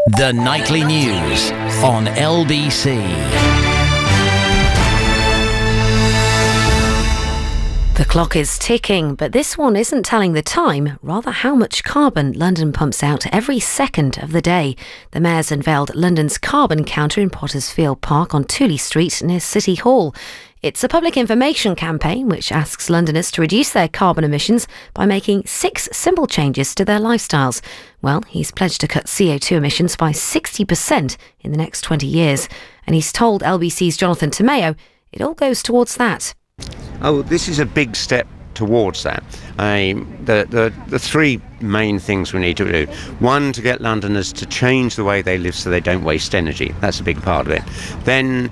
The Nightly News on LBC. The clock is ticking, but this one isn't telling the time, rather how much carbon London pumps out every second of the day. The Mayor's unveiled London's carbon counter in Pottersfield Park on Tooley Street near City Hall. It's a public information campaign which asks Londoners to reduce their carbon emissions by making 6 simple changes to their lifestyles. Well, he's pledged to cut CO2 emissions by 60% in the next 20 years. And he's told LBC's Jonathan Tomeo it all goes towards that. Oh, this is a big step towards that. The three main things we need to do. One, to get Londoners to change the way they live so they don't waste energy. That's a big part of it. Then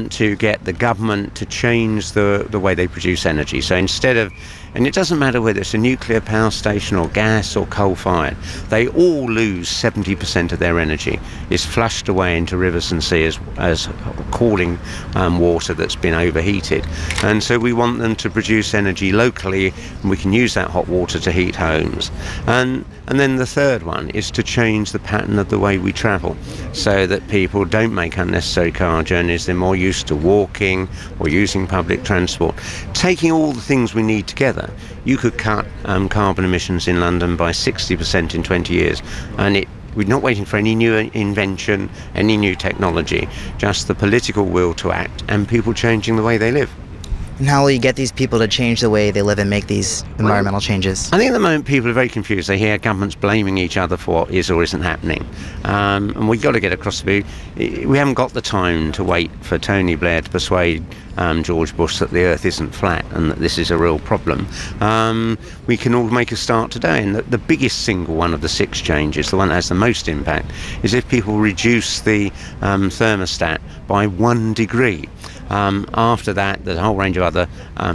to get the government to change the way they produce energy. So instead of, and it doesn't matter whether it's a nuclear power station or gas or coal-fired, they all lose 70% of their energy. It's flushed away into rivers and seas as cooling water that's been overheated. And so we want them to produce energy locally, and we can use that hot water to heat homes. And then the third one is to change the pattern of the way we travel so that people don't make unnecessary car journeys. They're more used to walking or using public transport. Taking all the things we need together, you could cut carbon emissions in London by 60% in 20 years. And we're not waiting for any new invention, any new technology, just the political will to act and people changing the way they live. And how will you get these people to change the way they live and make these environmental changes? I think at the moment people are very confused. They hear governments blaming each other for what is or isn't happening. And we've got to get across the board. We haven't got the time to wait for Tony Blair to persuade George Bush that the earth isn't flat and that this is a real problem. We can all make a start today. And the biggest single one of the 6 changes, the one that has the most impact, is if people reduce the thermostat by 1 degree. After that, there's a whole range of other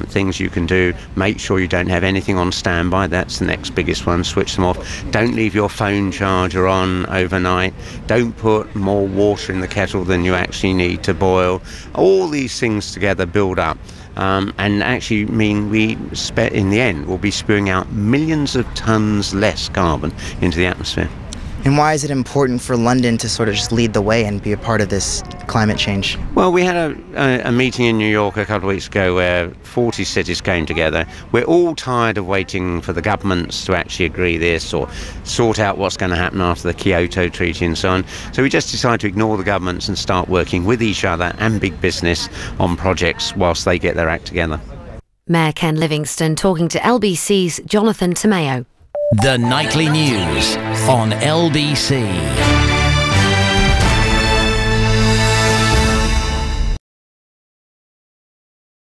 things you can do. Make sure you don't have anything on standby. That's the next biggest one. Switch them off. Don't leave your phone charger on overnight. Don't put more water in the kettle than you actually need to boil. All these things together build up and actually mean in the end, we'll be spewing out millions of tonnes less carbon into the atmosphere. And why is it important for London to sort of just lead the way and be a part of this climate change? Well, we had a meeting in New York a couple of weeks ago where 40 cities came together. We're all tired of waiting for the governments to actually agree this or sort out what's going to happen after the Kyoto Treaty and so on. So we just decided to ignore the governments and start working with each other and big business on projects whilst they get their act together. Mayor Ken Livingstone talking to LBC's Jonathan Tomeo. The Nightly News on LBC.